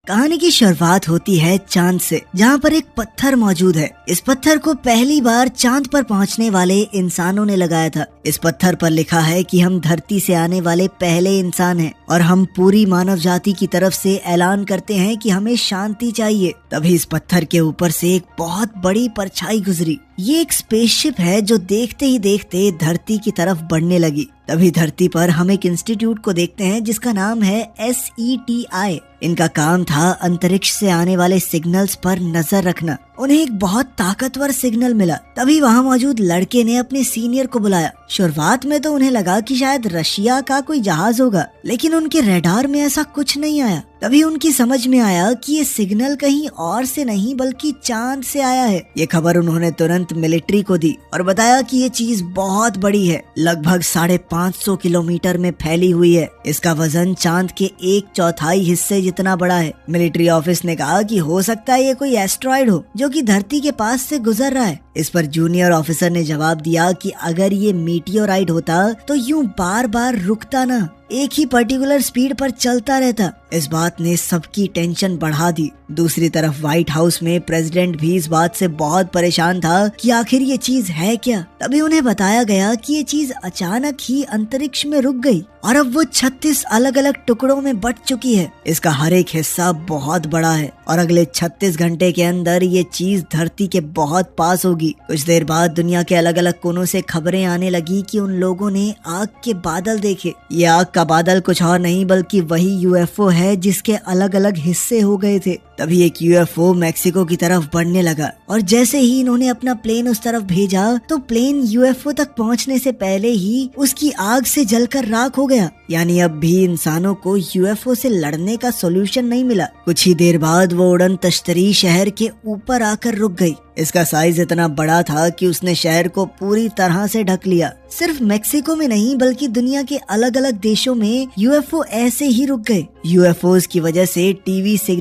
कहानी की शुरुआत होती है चांद से, जहाँ पर एक पत्थर मौजूद है। इस पत्थर को पहली बार चांद पर पहुँचने वाले इंसानों ने लगाया था। इस पत्थर पर लिखा है कि हम धरती से आने वाले पहले इंसान हैं और हम पूरी मानव जाति की तरफ से ऐलान करते हैं कि हमें शांति चाहिए। तभी इस पत्थर के ऊपर से एक बहुत बड़ी परछाई गुजरी। ये एक स्पेसशिप है जो देखते ही देखते धरती की तरफ बढ़ने लगी। तभी धरती पर हम एक इंस्टीट्यूट को देखते हैं जिसका नाम है SETI। इनका काम था अंतरिक्ष से आने वाले सिग्नल्स पर नजर रखना। उन्हें एक बहुत ताकतवर सिग्नल मिला। तभी वहाँ मौजूद लड़के ने अपने सीनियर को बुलाया। शुरुआत में तो उन्हें लगा कि शायद रशिया का कोई जहाज होगा, लेकिन उनके रडार में ऐसा कुछ नहीं आया। तभी उनकी समझ में आया कि ये सिग्नल कहीं और से नहीं बल्कि चांद से आया है। ये खबर उन्होंने तुरंत मिलिट्री को दी और बताया कि ये चीज बहुत बड़ी है, लगभग 550 किलोमीटर में फैली हुई है। इसका वजन चांद के 1/4 हिस्से जितना बड़ा है। मिलिट्री ऑफिस ने कहा कि हो सकता है ये कोई एस्ट्रॉइड हो जो कि धरती के पास से गुजर रहा है। इस पर जूनियर ऑफिसर ने जवाब दिया कि अगर ये मीटियोराइट होता तो यूं बार बार रुकता ना, एक ही पर्टिकुलर स्पीड पर चलता रहता। इस बात ने सबकी टेंशन बढ़ा दी। दूसरी तरफ व्हाइट हाउस में प्रेसिडेंट भी इस बात से बहुत परेशान था कि आखिर ये चीज है क्या। तभी उन्हें बताया गया कि ये चीज अचानक ही अंतरिक्ष में रुक गई और अब वो 36 अलग अलग टुकड़ों में बट चुकी है। इसका हर एक हिस्सा बहुत बड़ा है और अगले 36 घंटे के अंदर ये चीज धरती के बहुत पास होगी। कुछ देर बाद दुनिया के अलग अलग कोनों से खबरें आने लगी कि उन लोगों ने आग के बादल देखे। ये आग का बादल कुछ और नहीं बल्कि वही UFO है जिसके अलग अलग हिस्से हो गए थे। तभी एक UFO मैक्सिको की तरफ बढ़ने लगा और जैसे ही इन्होंने अपना प्लेन उस तरफ भेजा तो प्लेन UFO तक पहुंचने से पहले ही उसकी आग से जलकर राख हो गया। यानी अब भी इंसानों को UFO से लड़ने का सॉल्यूशन नहीं मिला। कुछ ही देर बाद वो उड़न तश्तरी शहर के ऊपर आकर रुक गई। इसका साइज इतना बड़ा था कि उसने शहर को पूरी तरह से ढक लिया। सिर्फ मेक्सिको में नहीं बल्कि दुनिया के अलग अलग देशों में UFO ऐसे ही रुक गए। UFOs की वजह से टीवी सिग्नल